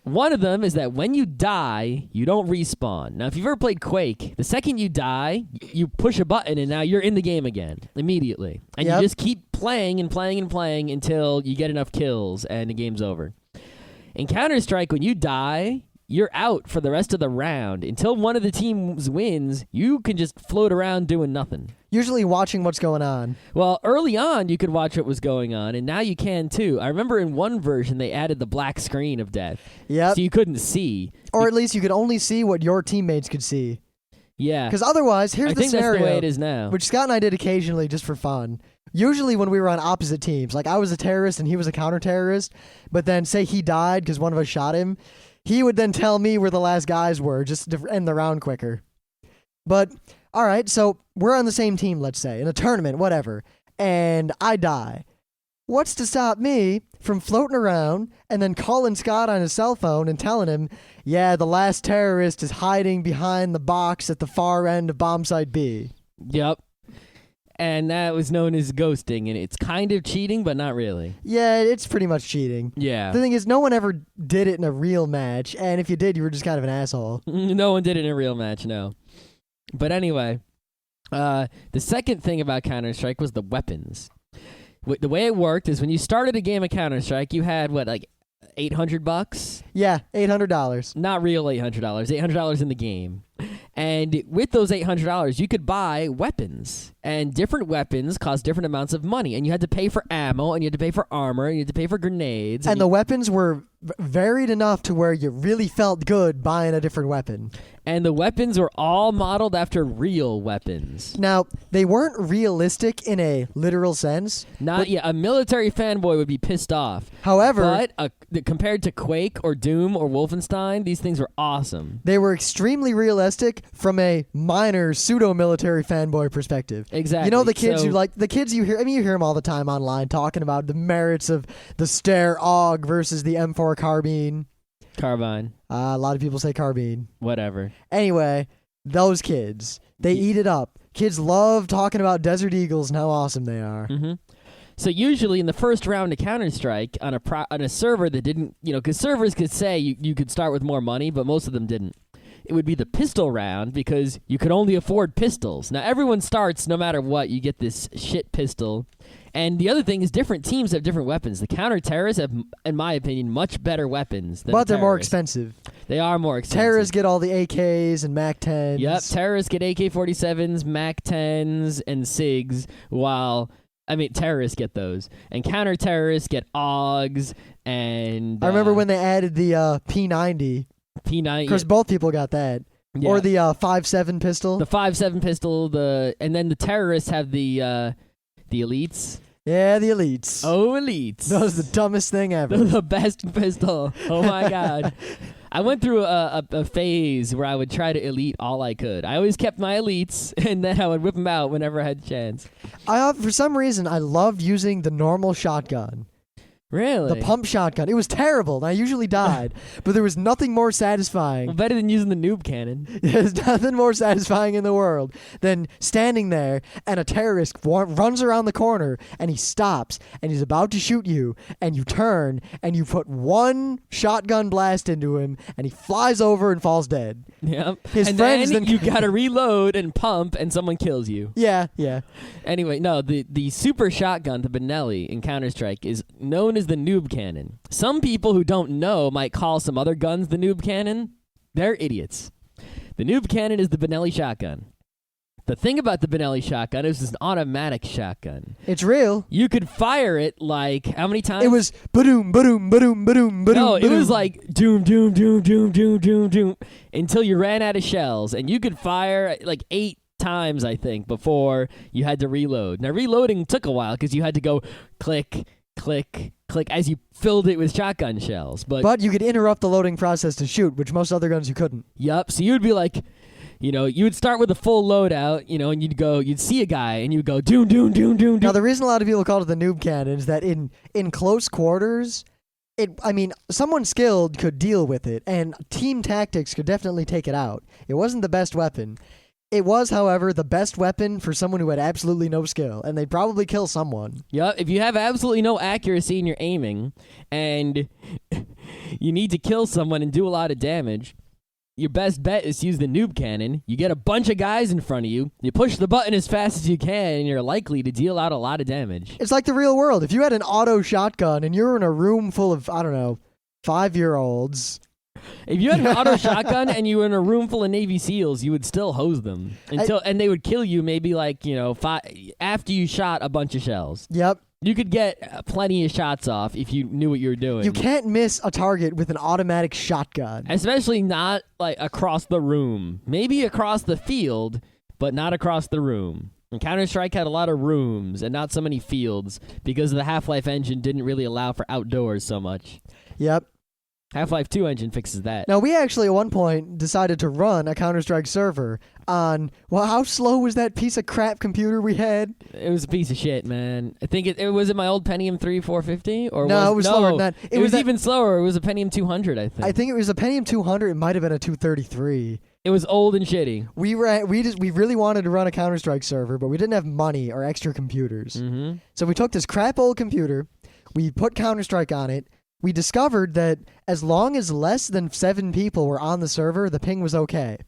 One of them is that when you die, you don't respawn. Now, if you've ever played Quake, the second you die, you push a button and now you're in the game again immediately. And you just keep playing and playing and playing until you get enough kills and the game's over. In Counter-Strike, when you die, you're out for the rest of the round. Until one of the teams wins, you can just float around doing nothing. Usually watching what's going on. Well, early on, you could watch what was going on, and now you can too. I remember in one version, they added the black screen of death. Yep. So you couldn't see. Or at least you could only see what your teammates could see. Yeah. Because otherwise, here's the scenario. That's the way it is now. Which Scott and I did occasionally just for fun. Usually when we were on opposite teams, like I was a terrorist and he was a counter-terrorist, but then say he died because one of us shot him, he would then tell me where the last guys were just to end the round quicker. But, all right, so we're on the same team, let's say, in a tournament, whatever, and I die. What's to stop me from floating around and then calling Scott on his cell phone and telling him, yeah, the last terrorist is hiding behind the box at the far end of bomb site B? Yep. And that was known as ghosting, and it's kind of cheating, but not really. Yeah, it's pretty much cheating. Yeah. The thing is, no one ever did it in a real match, and if you did, you were just kind of an asshole. No one did it in a real match, no. But anyway, the second thing about Counter-Strike was the weapons. The way it worked is when you started a game of Counter-Strike, you had, like $800? Yeah, $800. Not real $800, $800 in the game. And with those $800, you could buy weapons. And different weapons cost different amounts of money. And you had to pay for ammo, and you had to pay for armor, and you had to pay for grenades. And the weapons were varied enough to where you really felt good buying a different weapon. And the weapons were all modeled after real weapons. Now, they weren't realistic in a literal sense. A military fanboy would be pissed off. However, but compared to Quake or Doom or Wolfenstein, these things were awesome. They were extremely realistic from a minor pseudo-military fanboy perspective. Exactly. You know the kids the kids you hear, I mean you hear them all the time online talking about the merits of the Steyr AUG versus the M4 carbine. Carbine. A lot of people say carbine. Whatever. Anyway, those kids, they eat it up. Kids love talking about Desert Eagles and how awesome they are. Mm-hmm. So usually in the first round of Counterstrike on a server that didn't, because servers could say you could start with more money, but most of them didn't. It would be the pistol round because you could only afford pistols. Now everyone starts no matter what. You get this shit pistol. And the other thing is different teams have different weapons. The counter-terrorists have, in my opinion, much better weapons than But they're more terrorists. expensive. They are more expensive. Terrorists get all the AKs and MAC-10s. Yep, terrorists get AK-47s, MAC-10s, and SIGs, terrorists get those. And counter-terrorists get AUGs and... I remember when they added the P90. P90. Because both people got that. Yeah. Or the 5.7 pistol. The 5.7 pistol, and then the terrorists have the elites. Yeah, the elites. Oh, elites. That was the dumbest thing ever. They're the best pistol. Oh, my God. I went through a phase where I would try to elite all I could. I always kept my elites, and then I would whip them out whenever I had a chance. For some reason, I loved using the normal shotgun. Really? The pump shotgun. It was terrible, and I usually died. But there was nothing more satisfying. Well, better than using the noob cannon. There's nothing more satisfying in the world than standing there and a terrorist runs around the corner and he stops and he's about to shoot you and you turn and you put one shotgun blast into him and he flies over and falls dead. Yep. His and friends then then you gotta reload and pump and someone kills you. Yeah. Anyway, no, the super shotgun, the Benelli in Counter-Strike is known as the noob cannon. Some people who don't know might call some other guns the noob cannon. They're idiots. The noob cannon is the Benelli shotgun. The thing about the Benelli shotgun is it's an automatic shotgun. It's real. You could fire it like, how many times? It was ba-doom, ba-doom, ba-doom, ba-doom, ba-doom. No, it was like doom, doom, doom, doom, doom, doom, doom, until you ran out of shells. And you could fire like 8 times, I think, before you had to reload. Now, reloading took a while because you had to go click, click, click as you filled it with shotgun shells. But you could interrupt the loading process to shoot, which most other guns you couldn't. Yup. So you'd be like, you would start with a full loadout, and you'd see a guy, and you'd go doom, doom, doom, doom, doom. Now, the reason a lot of people call it the noob cannon is that in close quarters, someone skilled could deal with it, and team tactics could definitely take it out. It wasn't the best weapon. It was, however, the best weapon for someone who had absolutely no skill, and they'd probably kill someone. Yeah, if you have absolutely no accuracy in your aiming, and you need to kill someone and do a lot of damage, your best bet is to use the noob cannon. You get a bunch of guys in front of you, you push the button as fast as you can, and you're likely to deal out a lot of damage. It's like the real world. If you had an auto shotgun and you were in a room full of, 5-year-olds... If you had an auto shotgun and you were in a room full of Navy SEALs, you would still hose them and they would kill you maybe after you shot a bunch of shells. Yep. You could get plenty of shots off if you knew what you were doing. You can't miss a target with an automatic shotgun. Especially not like across the room. Maybe across the field, but not across the room. And Counter-Strike had a lot of rooms and not so many fields because the Half-Life engine didn't really allow for outdoors so much. Yep. Half-Life 2 engine fixes that. Now, we actually at one point decided to run a Counter-Strike server on, how slow was that piece of crap computer we had? It was a piece of shit, man. I think it was my old Pentium 3 450? Or No, it was slower than that. It was even slower. It was a Pentium 200, I think. I think it was a Pentium 200. It might have been a 233. It was old and shitty. We really wanted to run a Counter-Strike server, but we didn't have money or extra computers. Mm-hmm. So we took this crap old computer, we put Counter-Strike on it. We discovered that as long as less than 7 people were on the server, the ping was okay.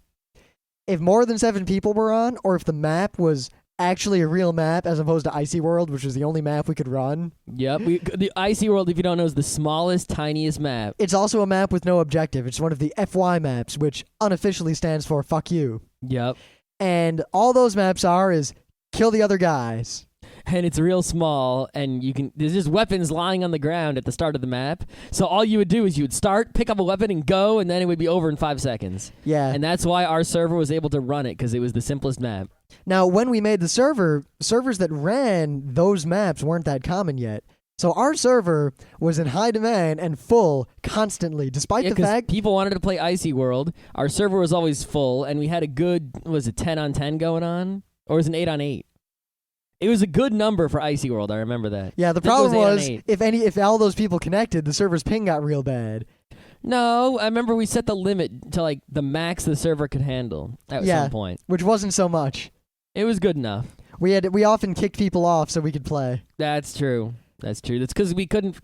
If more than 7 people were on, or if the map was actually a real map as opposed to Icy World, which was the only map we could run. Yep. The Icy World, if you don't know, is the smallest, tiniest map. It's also a map with no objective. It's one of the FY maps, which unofficially stands for fuck you. Yep. And all those maps is kill the other guys. And it's real small, and there's just weapons lying on the ground at the start of the map. So all you would do is you would start, pick up a weapon, and go, and then it would be over in 5 seconds. Yeah. And that's why our server was able to run it, because it was the simplest map. Now, when we made the servers that ran those maps weren't that common yet. So our server was in high demand and full constantly, despite the fact people wanted to play Icy World. Our server was always full, and we had a good, 10-on-10 going on? Or was it an 8-on-8? It was a good number for Icy World. I remember that. Yeah, the problem was if all those people connected, the server's ping got real bad. No, I remember we set the limit to like the max the server could handle at some point. Which wasn't so much. It was good enough. We often kicked people off so we could play. That's true. That's because we couldn't.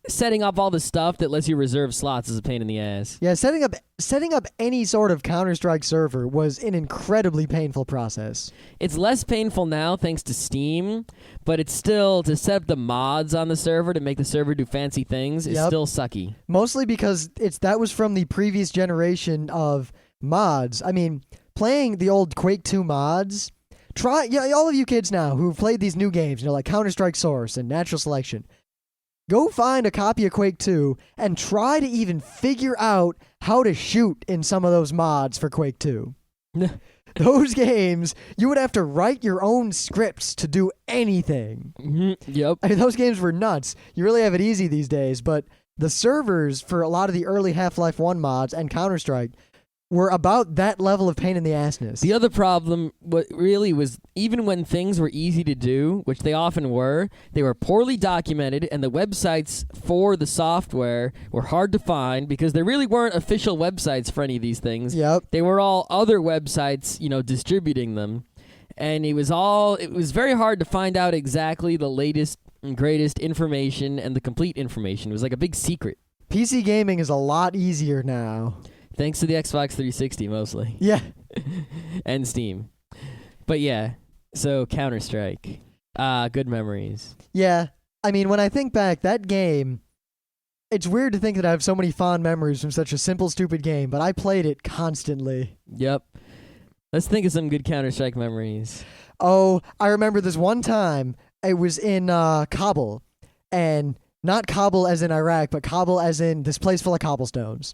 Setting up all the stuff that lets you reserve slots is a pain in the ass. Yeah, setting up any sort of Counter-Strike server was an incredibly painful process. It's less painful now thanks to Steam, but it's still to set up the mods on the server to make the server do fancy things is still sucky. Mostly because that was from the previous generation of mods. I mean, playing the old Quake 2 mods. All of you kids now who've played these new games, like Counter-Strike Source and Natural Selection, go find a copy of Quake 2 and try to even figure out how to shoot in some of those mods for Quake 2. Those games, you would have to write your own scripts to do anything. Mm-hmm. Yep. I mean, those games were nuts. You really have it easy these days, but the servers for a lot of the early Half-Life 1 mods and Counter-Strike were about that level of pain in the assness. The other problem really was even when things were easy to do, which they often were, they were poorly documented, and the websites for the software were hard to find because there really weren't official websites for any of these things. Yep. They were all other websites, distributing them. And it was very hard to find out exactly the latest and greatest information and the complete information. It was like a big secret. PC gaming is a lot easier now. Thanks to the Xbox 360 mostly. Yeah. And Steam. But yeah, so Counter-Strike. Good memories. Yeah. I mean, when I think back, that game, it's weird to think that I have so many fond memories from such a simple, stupid game, but I played it constantly. Yep. Let's think of some good Counter-Strike memories. Oh, I remember this one time, it was in Kabul, and not Kabul as in Iraq, but Kabul as in this place full of cobblestones.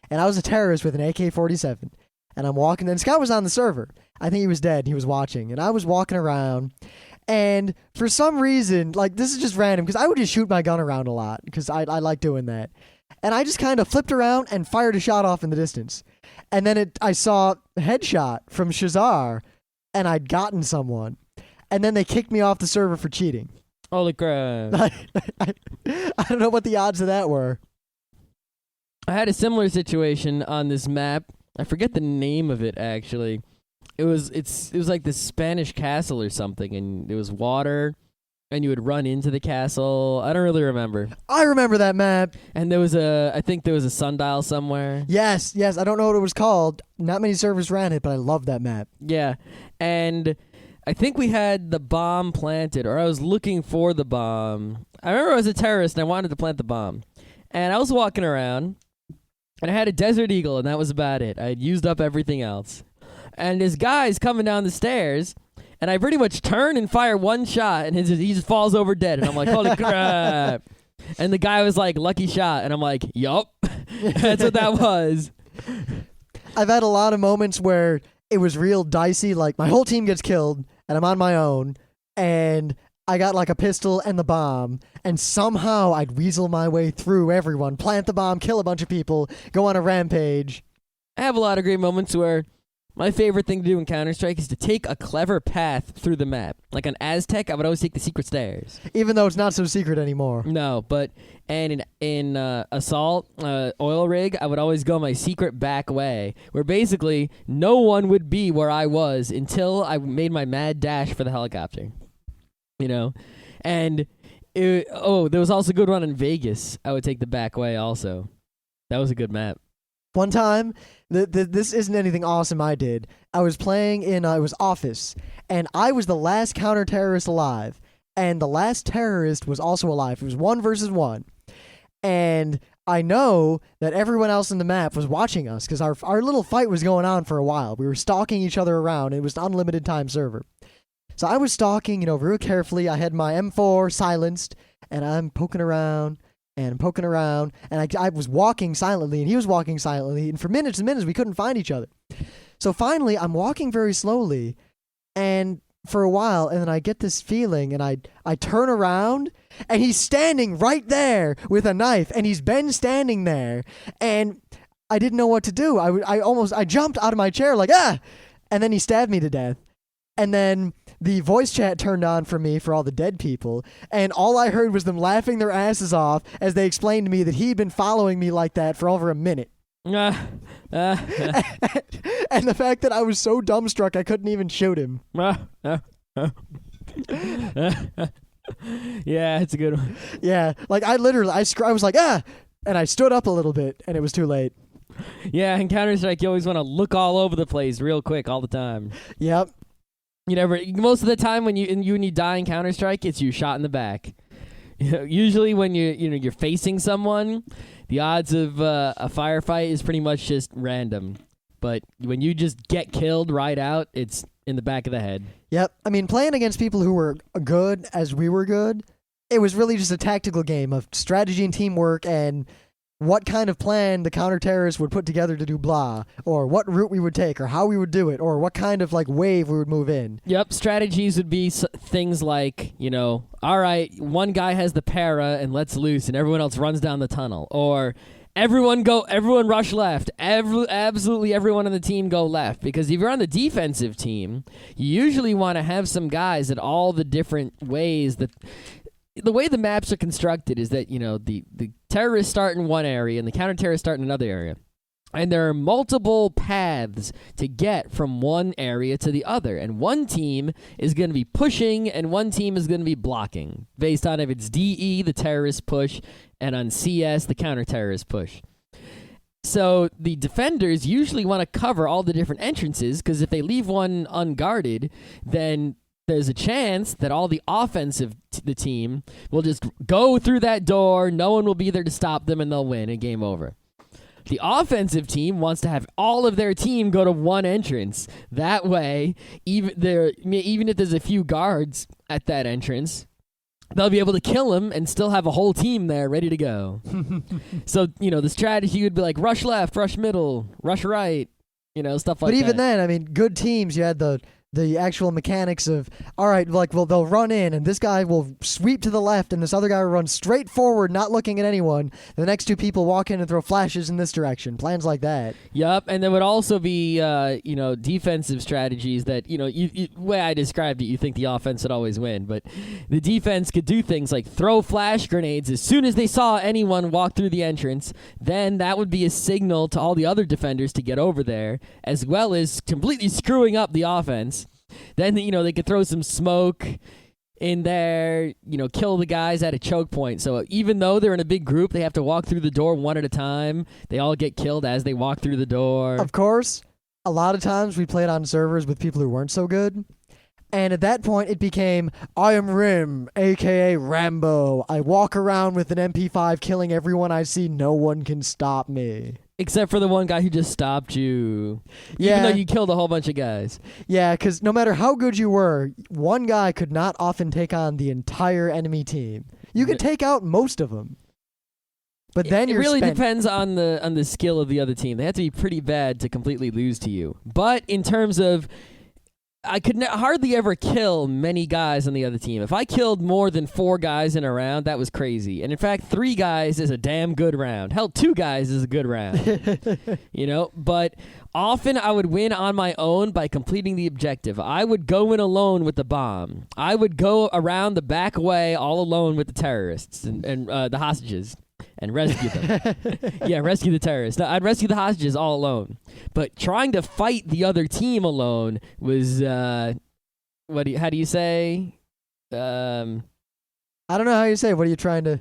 And I was a terrorist with an AK-47. And I'm walking, and Scott was on the server. I think he was dead, and he was watching. And I was walking around, and for some reason, this is just random, because I would just shoot my gun around a lot, because I like doing that. And I just kind of flipped around and fired a shot off in the distance. And then I saw a headshot from Shazar, and I'd gotten someone. And then they kicked me off the server for cheating. Holy crap. I don't know what the odds of that were. I had a similar situation on this map. I forget the name of it, actually. It was like this Spanish castle or something, and it was water, and you would run into the castle. I don't really remember. I remember that map. And I think there was a sundial somewhere. Yes. I don't know what it was called. Not many servers ran it, but I love that map. Yeah, and I think we had the bomb planted, or I was looking for the bomb. I remember I was a terrorist, and I wanted to plant the bomb. And I was walking around, and I had a Desert Eagle, and that was about it. I had used up everything else. And this guy's coming down the stairs, and I pretty much turn and fire one shot, and he just falls over dead. And I'm like, holy crap. And the guy was like, lucky shot. And I'm like, yup. That's what that was. I've had a lot of moments where it was real dicey. Like, my whole team gets killed, and I'm on my own, and I got like a pistol and the bomb, and somehow I'd weasel my way through everyone, plant the bomb, kill a bunch of people, go on a rampage. I have a lot of great moments where my favorite thing to do in Counter-Strike is to take a clever path through the map. Like on Aztec, I would always take the secret stairs. Even though it's not so secret anymore. No, but in Assault, Oil Rig, I would always go my secret back way, where basically no one would be where I was until I made my mad dash for the helicopter. And there was also a good one in Vegas. I would take the back way also. That was a good map. One time, this isn't anything awesome I did. I was playing in, it was Office, and I was the last counter-terrorist alive, and the last terrorist was also alive. It was 1 versus 1. And I know that everyone else in the map was watching us, because our little fight was going on for a while. We were stalking each other around. It was an unlimited time server. So I was stalking, real carefully. I had my M4 silenced, and I'm poking around, and I was walking silently, and he was walking silently, and for minutes and minutes, we couldn't find each other. So finally, I'm walking very slowly, and for a while, and then I get this feeling, and I turn around, and he's standing right there with a knife, and he's been standing there, and I didn't know what to do. I jumped out of my chair like, ah! And then he stabbed me to death. And then the voice chat turned on for me for all the dead people, and all I heard was them laughing their asses off as they explained to me that he'd been following me like that for over a minute. And the fact that I was so dumbstruck I couldn't even shoot him. Yeah, it's a good one. Yeah, like I literally, I was like, ah, and I stood up a little bit, and it was too late. Yeah, in Counterstrike, you always want to look all over the place real quick all the time. Yep. Most of the time when you die in Counterstrike, it's you shot in the back. Usually when you're facing someone, the odds of a firefight is pretty much just random. But when you just get killed right out, it's in the back of the head. Yep. I mean, playing against people who were good as we were good, it was really just a tactical game of strategy and teamwork and what kind of plan the counter-terrorists would put together to do blah, or what route we would take, or how we would do it, or what kind of wave we would move in. Yep, strategies would be things like, all right, one guy has the para and lets loose, and everyone else runs down the tunnel, or everyone rush left. Absolutely everyone on the team go left, because if you're on the defensive team, you usually want to have some guys at all the different ways that. The way the maps are constructed is that, the terrorists start in one area and the counter-terrorists start in another area. And there are multiple paths to get from one area to the other. And one team is going to be pushing and one team is going to be blocking, based on if it's DE, the terrorist push, and on CS, the counter-terrorist push. So the defenders usually want to cover all the different entrances, because if they leave one unguarded, then there's a chance that all the offensive the team will just go through that door, no one will be there to stop them, and they'll win, and game over. The offensive team wants to have all of their team go to one entrance. That way, even if there's a few guards at that entrance, they'll be able to kill them and still have a whole team there ready to go. So, the strategy would be like rush left, rush middle, rush right, stuff like that. But even then, I mean, good teams, you had the actual mechanics of, all right, they'll run in, and this guy will sweep to the left, and this other guy will run straight forward, not looking at anyone. The next two people walk in and throw flashes in this direction. Plans like that. Yep, and there would also be, defensive strategies that, the way I described it, you think the offense would always win, but the defense could do things like throw flash grenades as soon as they saw anyone walk through the entrance. Then that would be a signal to all the other defenders to get over there, as well as completely screwing up the offense. Then, they could throw some smoke in there, kill the guys at a choke point. So even though they're in a big group, they have to walk through the door one at a time. They all get killed as they walk through the door. Of course, a lot of times we played on servers with people who weren't so good. And at that point, it became, I am Rim, a.k.a. Rambo. I walk around with an MP5 killing everyone I see. No one can stop me. Except for the one guy who just stopped you. Yeah. Even though you killed a whole bunch of guys. Yeah, because no matter how good you were, one guy could not often take on the entire enemy team. You could take out most of them. But then it you're really spent. depends on the skill of the other team. They have to be pretty bad to completely lose to you. But in terms of, I could hardly ever kill many guys on the other team. If I killed more than 4 guys in a round, that was crazy. And in fact, 3 guys is a damn good round. Hell, 2 guys is a good round. But often I would win on my own by completing the objective. I would go in alone with the bomb. I would go around the back way all alone with the terrorists and the hostages. And rescue them. Yeah, rescue the terrorists. No, I'd rescue the hostages all alone. But trying to fight the other team alone was, how do you say? I don't know how you say. What are you trying to?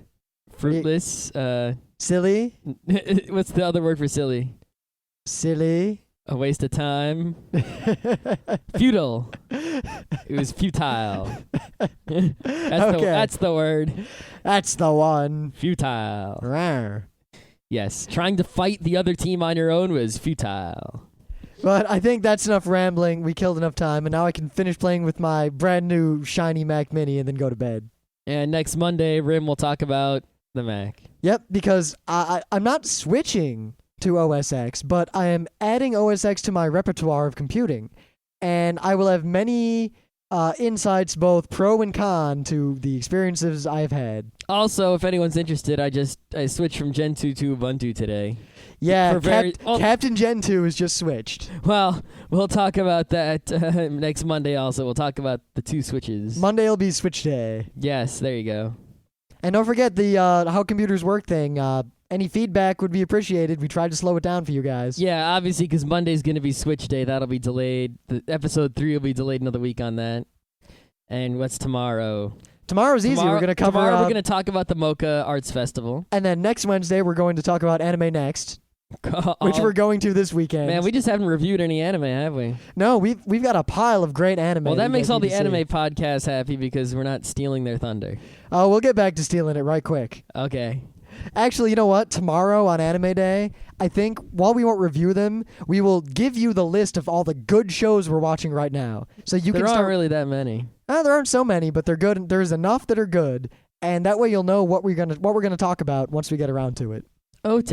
Fruitless. Silly. What's the other word for silly? Silly. A waste of time. Futile. It was futile. That's the word. That's the one. Futile. Rawr. Yes, trying to fight the other team on your own was futile. But I think that's enough rambling. We killed enough time, and now I can finish playing with my brand new shiny Mac Mini and then go to bed. And next Monday, Rim will talk about the Mac. Yep, because I'm not switching to OS X, but I am adding OS X to my repertoire of computing. And I will have many insights, both pro and con, to the experiences I've had. Also, if anyone's interested, I switched from Gen 2 to Ubuntu today. Yeah, Captain Gen 2 has just switched. Well, we'll talk about that next Monday also. We'll talk about the 2 switches. Monday will be switch day. Yes, there you go. And don't forget the how computers work thing. Any feedback would be appreciated. We tried to slow it down for you guys. Yeah, obviously, because Monday's going to be switch day. That'll be delayed. The episode 3 will be delayed another week on that. And what's tomorrow? Tomorrow's easy. We're going to cover Tomorrow we're going to talk about the Mocha Arts Festival. And then next Wednesday, we're going to talk about Anime Next, which we're going to this weekend. Man, we just haven't reviewed any anime, have we? No, we've got a pile of great anime. Well, that makes all the anime podcasts happy because we're not stealing their thunder. Oh, we'll get back to stealing it right quick. Okay. Actually, you know what? Tomorrow on Anime Day, I think while we won't review them, we will give you the list of all the good shows we're watching right now. So you there can aren't really that many. There aren't so many, but they're good. There's enough that are good, and that way you'll know what we're gonna talk about once we get around to it. Ote.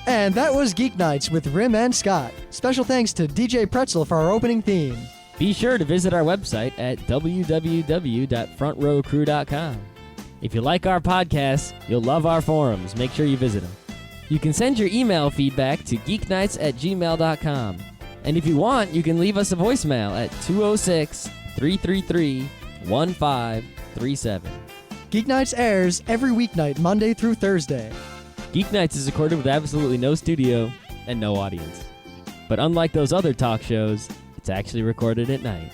And that was Geeknights with Rim and Scott. Special thanks to DJ Pretzel for our opening theme. Be sure to visit our website at www.frontrowcrew.com. If you like our podcasts, you'll love our forums. Make sure you visit them. You can send your email feedback to geeknights@gmail.com. And if you want, you can leave us a voicemail at 206-333-1537. Geeknights airs every weeknight, Monday through Thursday. Geeknights is recorded with absolutely no studio and no audience. But unlike those other talk shows, it's actually recorded at night.